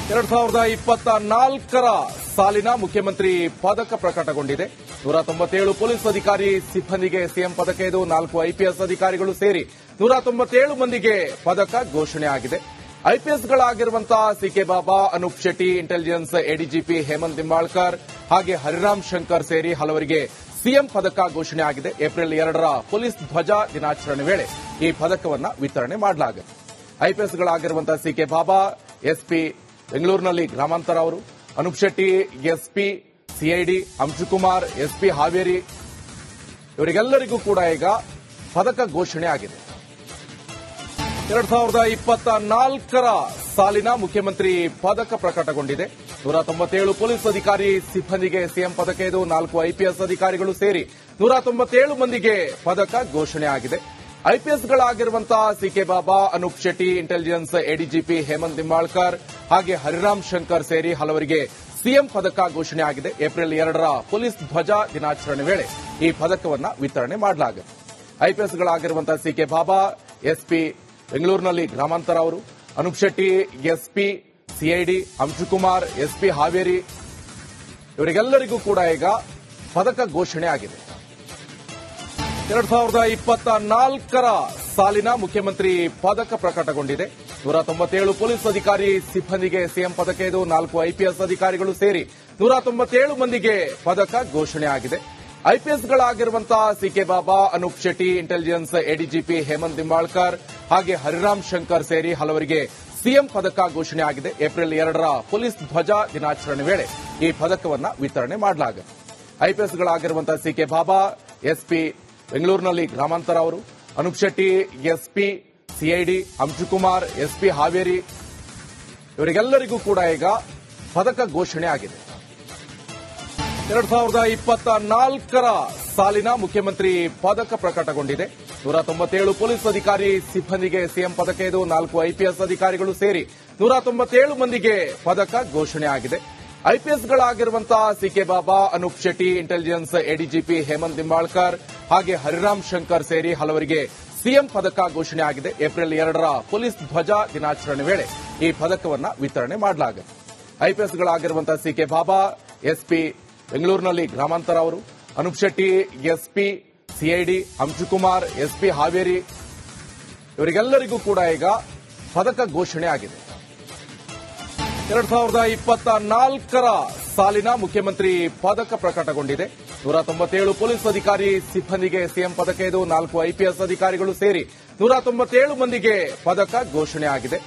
2024ರ ಸಾಲಿನ ಮುಖ್ಯಮಂತ್ರಿ ಪದಕ ಪ್ರಕಟಗೊಂಡಿದೆ. 197 ಪೊಲೀಸ್ ಅಧಿಕಾರಿ ಸಿಬ್ಬಂದಿಗೆ ಸಿಎಂ ಪದಕ ಇದು. 4 ಐಪಿಎಸ್ ಅಧಿಕಾರಿಗಳು ಸೇರಿ 197 ಮಂದಿಗೆ ಪದಕ ಘೋಷಣೆ ಆಗಿದೆ. ಐಪಿಎಸ್ಗಳಾಗಿರುವಂತಹ ಸಿಕೆ ಬಾಬಾ, ಅನೂಪ್ ಶೆಟ್ಟಿ, ಇಂಟೆಲಿಜೆನ್ಸ್ ಎಡಿಜಿಪಿ ಹೇಮಂತ್ ನಿಂಬಾಳ್ಕರ್ ಹಾಗೆ ಹರಿರಾಮ್ ಶಂಕರ್ ಸೇರಿ ಹಲವರಿಗೆ ಸಿಎಂ ಪದಕ ಘೋಷಣೆ ಆಗಿದೆ. ಏಪ್ರಿಲ್ 2ರ ಪೊಲೀಸ್ ಧ್ವಜ ದಿನಾಚರಣೆ ವೇಳೆ ಈ ಪದಕವನ್ನು ವಿತರಣೆ ಮಾಡಲಾಗಿದೆ. ಐಪಿಎಸ್ಗಳಾಗಿರುವಂತಹ ಸಿಕೆ ಬಾಬಾ ಎಸ್ಪಿ ಬೆಂಗಳೂರಿನಲ್ಲಿ ಗ್ರಾಮಾಂತರ ಅವರು, Anoop Shetty SP CID, Anshukumar SP Haveri, ಇವರಿಗೆಲ್ಲರಿಗೂ ಕೂಡ ಈಗ ಪದಕ ಘೋಷಣೆ ಆಗಿದೆ. 2024ರ ಸಾಲಿನ ಮುಖ್ಯಮಂತ್ರಿ ಪದಕ ಪ್ರಕಟಗೊಂಡಿದೆ. 197 ಪೊಲೀಸ್ ಅಧಿಕಾರಿ ಸಿಬ್ಬಂದಿಗೆ ಸಿಎಂ ಪದಕ ಇದು. 4 ಐಪಿಎಸ್ ಅಧಿಕಾರಿಗಳು ಸೇರಿ 197 ಮಂದಿಗೆ ಪದಕ ಘೋಷಣೆ ಆಗಿದೆ. ಐಪಿಎಸ್ಗಳಾಗಿರುವಂತಹ ಸಿಕೆ ಬಾಬಾ, ಅನೂಪ್ ಶೆಟ್ಟಿ, ಇಂಟೆಲಿಜೆನ್ಸ್ ಎಡಿಜಿಪಿ ಹೇಮಂತ್ ನಿಂಬಾಳ್ಕರ್ ಹಾಗೆ ಹರಿರಾಮ್ ಶಂಕರ್ ಸೇರಿ ಹಲವರಿಗೆ ಸಿಎಂ ಪದಕ ಘೋಷಣೆ ಆಗಿದೆ. ಏಪ್ರಿಲ್ 2ರ ಪೊಲೀಸ್ ಧ್ವಜ ದಿನಾಚರಣೆ ವೇಳೆ ಈ ಪದಕವನ್ನು ವಿತರಣೆ ಮಾಡಲಾಗಿದೆ. ಐಪಿಎಸ್ಗಳಾಗಿರುವಂತಹ ಸಿಕೆ ಬಾಬಾ ಎಸ್ಪಿ ಬೆಂಗಳೂರಿನಲ್ಲಿ ಗ್ರಾಮಾಂತರ ಅವರು, Anoop Shetty SP CID, Anshukumar SP Haveri, ಇವರಿಗೆಲ್ಲರಿಗೂ ಕೂಡ ಈಗ ಪದಕ ಘೋಷಣೆ ಆಗಿದೆ. 2024ರ ಸಾಲಿನ ಮುಖ್ಯಮಂತ್ರಿ ಪದಕ ಪ್ರಕಟಗೊಂಡಿದೆ. 197 ಪೊಲೀಸ್ ಅಧಿಕಾರಿ ಸಿಬ್ಬಂದಿಗೆ ಸಿಎಂ ಪದಕ ಇದು. 4 ಐಪಿಎಸ್ ಅಧಿಕಾರಿಗಳು ಸೇರಿ 197 ಮಂದಿಗೆ ಪದಕ ಘೋಷಣೆ ಆಗಿದೆ. ಐಪಿಎಸ್ಗಳಾಗಿರುವಂತಹ ಸಿಕೆ ಬಾಬಾ, ಅನೂಪ್ ಶೆಟ್ಟಿ, ಇಂಟೆಲಿಜೆನ್ಸ್ ಎಡಿಜಿಪಿ ಹೇಮಂತ್ ನಿಂಬಾಳ್ಕರ್ ಹಾಗೆ ಹರಿರಾಮ್ ಶಂಕರ್ ಸೇರಿ ಹಲವರಿಗೆ ಸಿಎಂ ಪದಕ ಘೋಷಣೆ ಆಗಿದೆ. ಏಪ್ರಿಲ್ 2ರ ಪೊಲೀಸ್ ಧ್ವಜ ದಿನಾಚರಣೆ ವೇಳೆ ಈ ಪದಕವನ್ನು ವಿತರಣೆ ಮಾಡಲಾಗಿದೆ. ಐಪಿಎಸ್ಗಳಾಗಿರುವಂತಹ ಸಿಕೆ ಬಾಬಾ ಎಸ್ಪಿ ಬೆಂಗಳೂರಿನಲ್ಲಿ ಗ್ರಾಮಾಂತರ ಅವರು, Anoop Shetty SP CID, Anshukumar SP Haveri, ಇವರಿಗೆಲ್ಲರಿಗೂ ಕೂಡ ಈಗ ಪದಕ ಘೋಷಣೆ ಆಗಿದೆ. 2024ರ ಸಾಲಿನ ಮುಖ್ಯಮಂತ್ರಿ ಪದಕ ಪ್ರಕಟಗೊಂಡಿದೆ. 197 ಪೊಲೀಸ್ ಅಧಿಕಾರಿ ಸಿಬ್ಬಂದಿಗೆ ಸಿಎಂ ಪದಕ ಇದು. 4 ಐಪಿಎಸ್ ಅಧಿಕಾರಿಗಳು ಸೇರಿ 197 ಮಂದಿಗೆ ಪದಕ ಘೋಷಣೆ ಆಗಿದೆ. ಐಪಿಎಸ್ಗಳಾಗಿರುವಂತಹ ಸಿಕೆ ಬಾಬಾ, ಅನೂಪ್ ಶೆಟ್ಟಿ, ಇಂಟೆಲಿಜೆನ್ಸ್ ಎಡಿಜಿಪಿ ಹೇಮಂತ್ ನಿಂಬಾಳ್ಕರ್ ಹಾಗೆ ಹರಿರಾಮ್ ಶಂಕರ್ ಸೇರಿ ಹಲವರಿಗೆ ಸಿಎಂ ಪದಕ ಘೋಷಣೆ ಆಗಿದೆ. ಏಪ್ರಿಲ್ 2ರ ಪೊಲೀಸ್ ಧ್ವಜ ದಿನಾಚರಣೆ ವೇಳೆ ಈ ಪದಕವನ್ನು ವಿತರಣೆ ಮಾಡಲಾಗಿದೆ. ಐಪಿಎಸ್ಗಳಾಗಿರುವಂತಹ ಸಿಕೆ ಬಾಬಾ ಎಸ್ಪಿ ಬೆಂಗಳೂರಿನಲ್ಲಿ ಗ್ರಾಮಾಂತರ ಅವರು, Anoop Shetty SP CID, Anshukumar SP Haveri, ಇವರಿಗೆಲ್ಲರಿಗೂ ಕೂಡ ಈಗ ಪದಕ ಘೋಷಣೆ ಆಗಿದೆ. 2024ರ ಸಾಲಿನ ಮುಖ್ಯಮಂತ್ರಿ ಪದಕ ಪ್ರಕಟಗೊಂಡಿದೆ. 197 ಪೊಲೀಸ್ ಅಧಿಕಾರಿ ಸಿಬ್ಬಂದಿಗೆ ಸಿಎಂ ಪದಕ ಇದು. 4 ಐಪಿಎಸ್ ಅಧಿಕಾರಿಗಳು ಸೇರಿ 197 ಮಂದಿಗೆ ಪದಕ ಘೋಷಣೆ ಆಗಿದೆ.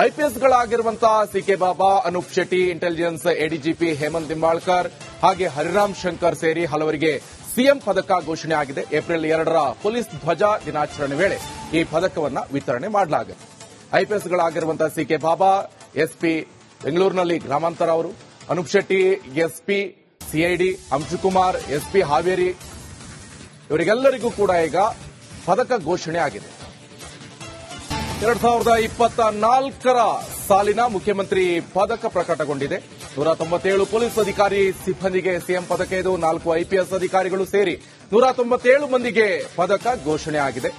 ಐಪಿಎಸ್ಗಳಾಗಿರುವಂತಹ ಸಿಕೆ ಬಾಬಾ, ಅನೂಪ್ ಶೆಟ್ಟಿ, ಇಂಟೆಲಿಜೆನ್ಸ್ ಎಡಿಜಿಪಿ ಹೇಮಂತ್ ನಿಂಬಾಳ್ಕರ್ ಹಾಗೆ ಹರಿರಾಮ್ ಶಂಕರ್ ಸೇರಿ ಹಲವರಿಗೆ ಸಿಎಂ ಪದಕ ಘೋಷಣೆ ಆಗಿದೆ. ಏಪ್ರಿಲ್ 2ರ ಪೊಲೀಸ್ ಧ್ವಜ ದಿನಾಚರಣೆ ವೇಳೆ ಈ ಪದಕವನ್ನು ವಿತರಣೆ ಮಾಡಲಾಗಿದೆ. ಐಪಿಎಸ್ಗಳಾಗಿರುವಂತಹ ಸಿಕೆ ಬಾಬಾ ಎಸ್ಪಿ ಬೆಂಗಳೂರಿನಲ್ಲಿ ಗ್ರಾಮಾಂತರ ಅವರು, Anoop Shetty SP CID, Anshukumar SP Haveri, ಇವರಿಗೆಲ್ಲರಿಗೂ ಕೂಡ ಈಗ ಪದಕ ಘೋಷಣೆ ಆಗಿದೆ. 2024ರ ಸಾಲಿನ ಮುಖ್ಯಮಂತ್ರಿ ಪದಕ ಪ್ರಕಟಗೊಂಡಿದೆ. 197 ಪೊಲೀಸ್ ಅಧಿಕಾರಿ ಸಿಬ್ಬಂದಿಗೆ ಸಿಎಂ ಪದಕ ಇದು. 4 ಐಪಿಎಸ್ ಅಧಿಕಾರಿಗಳು ಸೇರಿ 197 ಮಂದಿಗೆ ಪದಕ ಘೋಷಣೆ ಆಗಿದೆ.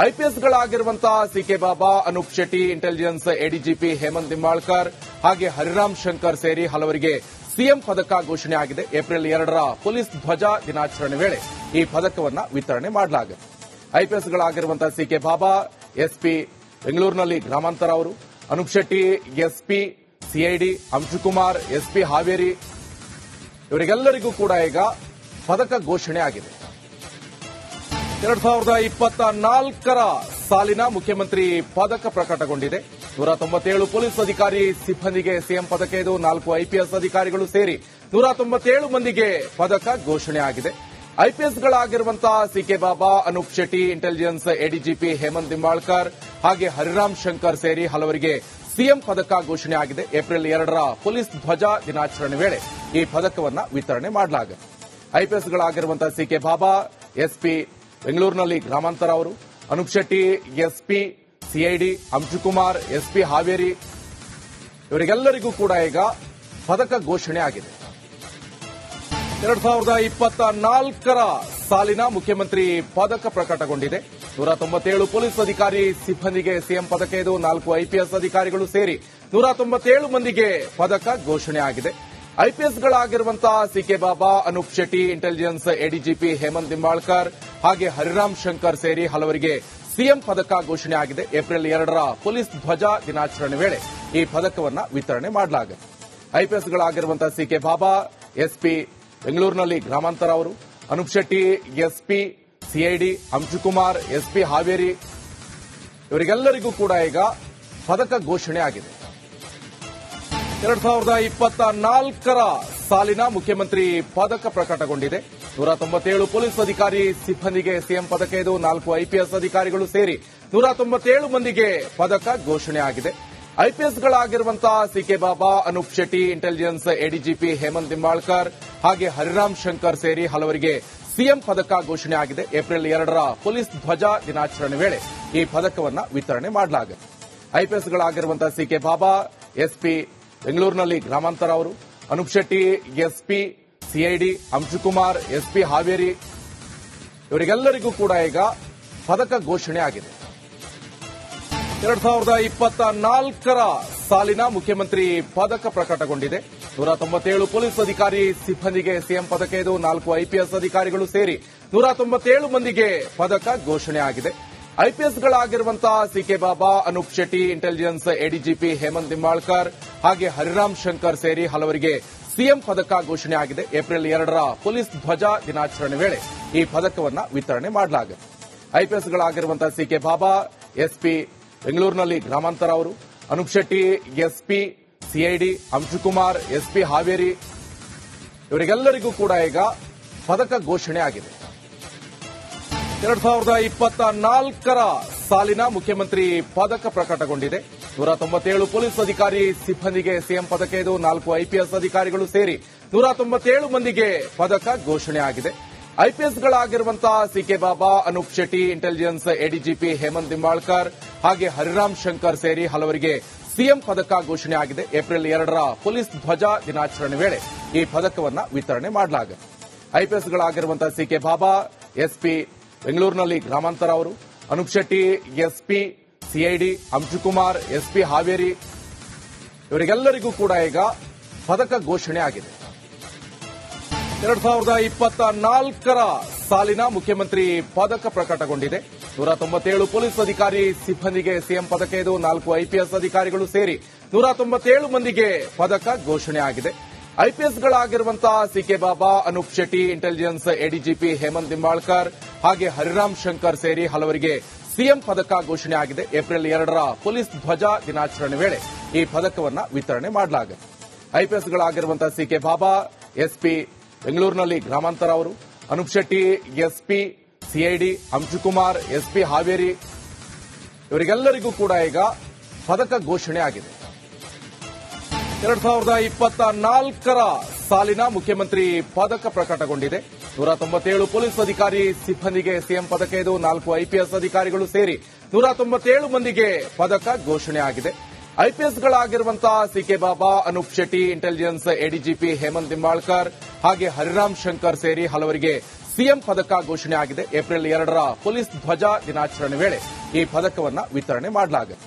ಐಪಿಎಸ್ಗಳಾಗಿರುವಂತಹ ಸಿಕೆ ಬಾಬಾ, ಅನೂಪ್ ಶೆಟ್ಟಿ, ಇಂಟೆಲಿಜೆನ್ಸ್ ಎಡಿಜಿಪಿ ಹೇಮಂತ್ ನಿಂಬಾಳ್ಕರ್ ಹಾಗೆ ಹರಿರಾಮ್ ಶಂಕರ್ ಸೇರಿ ಹಲವರಿಗೆ ಸಿಎಂ ಪದಕ ಘೋಷಣೆ ಆಗಿದೆ. ಏಪ್ರಿಲ್ 2ರ ಪೊಲೀಸ್ ಧ್ವಜ ದಿನಾಚರಣೆ ವೇಳೆ ಈ ಪದಕವನ್ನು ವಿತರಣೆ ಮಾಡಲಾಗಿದೆ. ಐಪಿಎಸ್ಗಳಾಗಿರುವಂತಹ ಸಿಕೆ ಬಾಬಾ ಎಸ್ಪಿ ಬೆಂಗಳೂರಿನಲ್ಲಿ ಗ್ರಾಮಾಂತರ ಅವರು, Anoop Shetty SP CID, Anshukumar SP Haveri, ಇವರಿಗೆಲ್ಲರಿಗೂ ಕೂಡ ಈಗ ಪದಕ ಘೋಷಣೆ ಆಗಿದೆ. 2024ರ ಸಾಲಿನ ಮುಖ್ಯಮಂತ್ರಿ ಪದಕ ಪ್ರಕಟಗೊಂಡಿದೆ. 197 ಪೊಲೀಸ್ ಅಧಿಕಾರಿ ಸಿಬ್ಬಂದಿಗೆ ಸಿಎಂ ಪದಕ ಇದು. 4 ಐಪಿಎಸ್ ಅಧಿಕಾರಿಗಳು ಸೇರಿ 197 ಮಂದಿಗೆ ಪದಕ ಘೋಷಣೆ ಆಗಿದೆ. ಐಪಿಎಸ್ಗಳಾಗಿರುವಂತಹ ಸಿಕೆ ಬಾಬಾ, ಅನೂಪ್ ಶೆಟ್ಟಿ, ಇಂಟೆಲಿಜೆನ್ಸ್ ಎಡಿಜಿಪಿ ಹೇಮಂತ್ ನಿಂಬಾಳ್ಕರ್ ಹಾಗೆ ಹರಿರಾಮ್ ಶಂಕರ್ ಸೇರಿ ಹಲವರಿಗೆ ಸಿಎಂ ಪದಕ ಘೋಷಣೆ ಆಗಿದೆ. ಏಪ್ರಿಲ್ 2ರ ಪೊಲೀಸ್ ಧ್ವಜ ದಿನಾಚರಣೆ ವೇಳೆ ಈ ಪದಕವನ್ನು ವಿತರಣೆ ಮಾಡಲಾಗಿದೆ. ಐಪಿಎಸ್ಗಳಾಗಿರುವಂತಹ ಸಿಕೆ ಬಾಬಾ ಎಸ್ಪಿ ಬೆಂಗಳೂರಿನಲ್ಲಿ ಗ್ರಾಮಾಂತರ ಅವರು, Anoop Shetty SP CID, Anshukumar SP Haveri, ಇವರಿಗೆಲ್ಲರಿಗೂ ಕೂಡ ಈಗ ಪದಕ ಘೋಷಣೆ ಆಗಿದೆ. 2024ರ ಸಾಲಿನ ಮುಖ್ಯಮಂತ್ರಿ ಪದಕ ಪ್ರಕಟಗೊಂಡಿದೆ. 197 ಪೊಲೀಸ್ ಅಧಿಕಾರಿ ಸಿಬ್ಬಂದಿಗೆ ಸಿಎಂ ಪದಕ ಇದು. 4 ಐಪಿಎಸ್ ಅಧಿಕಾರಿಗಳು ಸೇರಿ 197 ಮಂದಿಗೆ ಪದಕ ಘೋಷಣೆ ಆಗಿದೆ. ಐಪಿಎಸ್ಗಳಾಗಿರುವಂತಹ ಸಿಕೆ ಬಾಬಾ, ಅನೂಪ್ ಶೆಟ್ಟಿ, ಇಂಟೆಲಿಜೆನ್ಸ್ ಎಡಿಜಿಪಿ ಹೇಮಂತ್ ನಿಂಬಾಳ್ಕರ್ ಹಾಗೆ ಹರಿರಾಮ್ ಶಂಕರ್ ಸೇರಿ ಹಲವರಿಗೆ ಸಿಎಂ ಪದಕ ಘೋಷಣೆ ಆಗಿದೆ. ಏಪ್ರಿಲ್ 2ರ ಪೊಲೀಸ್ ಧ್ವಜ ದಿನಾಚರಣೆ ವೇಳೆ ಈ ಪದಕವನ್ನು ವಿತರಣೆ ಮಾಡಲಾಗಿದೆ. ಐಪಿಎಸ್ಗಳಾಗಿರುವಂತಹ ಸಿಕೆ ಬಾಬಾ ಎಸ್ಪಿ ಬೆಂಗಳೂರಿನಲ್ಲಿ ಗ್ರಾಮಾಂತರ ಅವರು, Anoop Shetty SP CID, Anshukumar SP Haveri, ಇವರಿಗೆಲ್ಲರಿಗೂ ಕೂಡ ಈಗ ಪದಕ ಘೋಷಣೆ ಆಗಿದೆ. 2024ರ ಸಾಲಿನ ಮುಖ್ಯಮಂತ್ರಿ ಪದಕ ಪ್ರಕಟಗೊಂಡಿದೆ. 197 ಪೊಲೀಸ್ ಅಧಿಕಾರಿ ಸಿಬ್ಬಂದಿಗೆ ಸಿಎಂ ಪದಕ ಇದು. 4 ಐಪಿಎಸ್ ಅಧಿಕಾರಿಗಳು ಸೇರಿ 197 ಮಂದಿಗೆ ಪದಕ ಘೋಷಣೆ ಆಗಿದೆ. ಐಪಿಎಸ್ಗಳಾಗಿರುವಂತಹ ಸಿಕೆ ಬಾಬಾ, ಅನೂಪ್ ಶೆಟ್ಟಿ, ಇಂಟೆಲಿಜೆನ್ಸ್ ಎಡಿಜಿಪಿ ಹೇಮಂತ್ ನಿಂಬಾಳ್ಕರ್ ಹಾಗೆ ಹರಿರಾಮ್ ಶಂಕರ್ ಸೇರಿ ಹಲವರಿಗೆ ಸಿಎಂ ಪದಕ ಘೋಷಣೆ ಆಗಿದೆ. ಏಪ್ರಿಲ್ 2ರ ಪೊಲೀಸ್ ಧ್ವಜ ದಿನಾಚರಣೆ ವೇಳೆ ಈ ಪದಕವನ್ನು ವಿತರಣೆ ಮಾಡಲಾಗಿದೆ. ಐಪಿಎಸ್ಗಳಾಗಿರುವಂತಹ ಸಿಕೆ ಬಾಬಾ ಎಸ್ಪಿ ಬೆಂಗಳೂರಿನಲ್ಲಿ ಗ್ರಾಮಾಂತರ ಅವರು, Anoop Shetty SP CID, Anshukumar SP Haveri, ಇವರಿಗೆಲ್ಲರಿಗೂ ಕೂಡ ಈಗ ಪದಕ ಘೋಷಣೆ ಆಗಿದೆ. 2024ರ ಸಾಲಿನ ಮುಖ್ಯಮಂತ್ರಿ ಪದಕ ಪ್ರಕಟಗೊಂಡಿದೆ. 197 ಪೊಲೀಸ್ ಅಧಿಕಾರಿ ಸಿಬ್ಬಂದಿಗೆ ಸಿಎಂ ಪದಕ ಇದು. 4 ಐಪಿಎಸ್ ಅಧಿಕಾರಿಗಳು ಸೇರಿ 197 ಮಂದಿಗೆ ಪದಕ ಘೋಷಣೆ ಆಗಿದೆ. ಐಪಿಎಸ್ಗಳಾಗಿರುವಂತಹ ಸಿಕೆ ಬಾಬಾ, ಅನೂಪ್ ಶೆಟ್ಟಿ, ಇಂಟೆಲಿಜೆನ್ಸ್ ಎಡಿಜಿಪಿ ಹೇಮಂತ್ ನಿಂಬಾಳ್ಕರ್ ಹಾಗೆ ಹರಿರಾಮ್ ಶಂಕರ್ ಸೇರಿ ಹಲವರಿಗೆ ಸಿಎಂ ಪದಕ ಘೋಷಣೆ ಆಗಿದೆ. ಏಪ್ರಿಲ್ 2ರ ಪೊಲೀಸ್ ಧ್ವಜ ದಿನಾಚರಣೆ ವೇಳೆ ಈ ಪದಕವನ್ನು ವಿತರಣೆ ಮಾಡಲಾಗಿದೆ. ಐಪಿಎಸ್ಗಳಾಗಿರುವಂತಹ ಸಿಕೆ ಬಾಬಾ ಎಸ್ಪಿ ಬೆಂಗಳೂರಿನಲ್ಲಿ ಗ್ರಾಮಾಂತರ ಅವರು, Anoop Shetty SP CID, Anshukumar SP Haveri, ಇವರಿಗೆಲ್ಲರಿಗೂ ಕೂಡ ಈಗ ಪದಕ ಘೋಷಣೆ ಆಗಿದೆ. 2024ರ ಸಾಲಿನ ಮುಖ್ಯಮಂತ್ರಿ ಪದಕ ಪ್ರಕಟಗೊಂಡಿದೆ. 197 ಪೊಲೀಸ್ ಅಧಿಕಾರಿ ಸಿಬ್ಬಂದಿಗೆ ಸಿಎಂ ಪದಕ ಇದು. 4 ಐಪಿಎಸ್ ಅಧಿಕಾರಿಗಳು ಸೇರಿ 197 ಮಂದಿಗೆ ಪದಕ ಘೋಷಣೆ ಆಗಿದೆ. ಐಪಿಎಸ್ಗಳಾಗಿರುವಂತಹ ಸಿಕೆ ಬಾಬಾ, ಅನೂಪ್ ಶೆಟ್ಟಿ, ಇಂಟೆಲಿಜೆನ್ಸ್ ಎಡಿಜಿಪಿ ಹೇಮಂತ್ ನಿಂಬಾಳ್ಕರ್ ಹಾಗೆ ಹರಿರಾಮ್ ಶಂಕರ್ ಸೇರಿ ಹಲವರಿಗೆ ಸಿಎಂ ಪದಕ ಘೋಷಣೆ ಆಗಿದೆ. ಏಪ್ರಿಲ್ 2ರ ಪೊಲೀಸ್ ಧ್ವಜ ದಿನಾಚರಣೆ ವೇಳೆ ಈ ಪದಕವನ್ನು ವಿತರಣೆ ಮಾಡಲಾಗಿದೆ. ಐಪಿಎಸ್ಗಳಾಗಿರುವಂತಹ ಸಿಕೆ ಬಾಬಾ ಎಸ್ಪಿ ಬೆಂಗಳೂರಿನಲ್ಲಿ ಗ್ರಾಮಾಂತರ ಅವರು, Anoop Shetty SP CID, Anshukumar SP Haveri, ಇವರಿಗೆಲ್ಲರಿಗೂ ಕೂಡ ಈಗ ಪದಕ ಘೋಷಣೆ ಆಗಿದೆ. 2024ರ ಸಾಲಿನ ಮುಖ್ಯಮಂತ್ರಿ ಪದಕ ಪ್ರಕಟಗೊಂಡಿದೆ. 197 ಪೊಲೀಸ್ ಅಧಿಕಾರಿ ಸಿಬ್ಬಂದಿಗೆ ಸಿಎಂ ಪದಕ ಇದು. 4 ಐಪಿಎಸ್ ಅಧಿಕಾರಿಗಳು ಸೇರಿ 197 ಮಂದಿಗೆ ಪದಕ ಘೋಷಣೆ ಆಗಿದೆ. ಐಪಿಎಸ್ಗಳಾಗಿರುವಂತಹ ಸಿಕೆ ಬಾಬಾ, ಅನೂಪ್ ಶೆಟ್ಟಿ, ಇಂಟೆಲಿಜೆನ್ಸ್ ಎಡಿಜಿಪಿ ಹೇಮಂತ್ ನಿಂಬಾಳ್ಕರ್ ಹಾಗೆ ಹರಿರಾಮ್ ಶಂಕರ್ ಸೇರಿ ಹಲವರಿಗೆ ಸಿಎಂ ಪದಕ ಘೋಷಣೆ ಆಗಿದೆ. ಏಪ್ರಿಲ್ 2ರ ಪೊಲೀಸ್ ಧ್ವಜ ದಿನಾಚರಣೆ ವೇಳೆ ಈ ಪದಕವನ್ನು ವಿತರಣೆ ಮಾಡಲಾಗಿದೆ. ಐಪಿಎಸ್ಗಳಾಗಿರುವಂತಹ ಸಿಕೆ ಬಾಬಾ ಎಸ್ಪಿ ಬೆಂಗಳೂರಿನಲ್ಲಿ ಗ್ರಾಮಾಂತರ ಅವರು, Anoop Shetty SP CID, Anshukumar SP Haveri, ಇವರಿಗೆಲ್ಲರಿಗೂ ಕೂಡ ಈಗ ಪದಕ ಘೋಷಣೆ ಆಗಿದೆ. 2024ರ ಸಾಲಿನ ಮುಖ್ಯಮಂತ್ರಿ ಪದಕ ಪ್ರಕಟಗೊಂಡಿದೆ. 197 ಪೊಲೀಸ್ ಅಧಿಕಾರಿ ಸಿಬ್ಬಂದಿಗೆ ಸಿಎಂ ಪದಕ ಇದು. 4 ಐಪಿಎಸ್ ಅಧಿಕಾರಿಗಳು ಸೇರಿ 197 ಮಂದಿಗೆ ಪದಕ ಘೋಷಣೆ ಆಗಿದೆ. ಐಪಿಎಸ್ಗಳಾಗಿರುವಂತಹ ಸಿಕೆ ಬಾಬಾ, ಅನೂಪ್ ಶೆಟ್ಟಿ, ಇಂಟೆಲಿಜೆನ್ಸ್ ಎಡಿಜಿಪಿ ಹೇಮಂತ್ ನಿಂಬಾಳ್ಕರ್ ಹಾಗೆ ಹರಿರಾಮ್ ಶಂಕರ್ ಸೇರಿ ಹಲವರಿಗೆ ಸಿಎಂ ಪದಕ ಘೋಷಣೆ ಆಗಿದೆ. ಏಪ್ರಿಲ್ 2ರ ಪೊಲೀಸ್ ಧ್ವಜ ದಿನಾಚರಣೆ ವೇಳೆ ಈ ಪದಕವನ್ನು ವಿತರಣೆ ಮಾಡಲಾಗಿದೆ.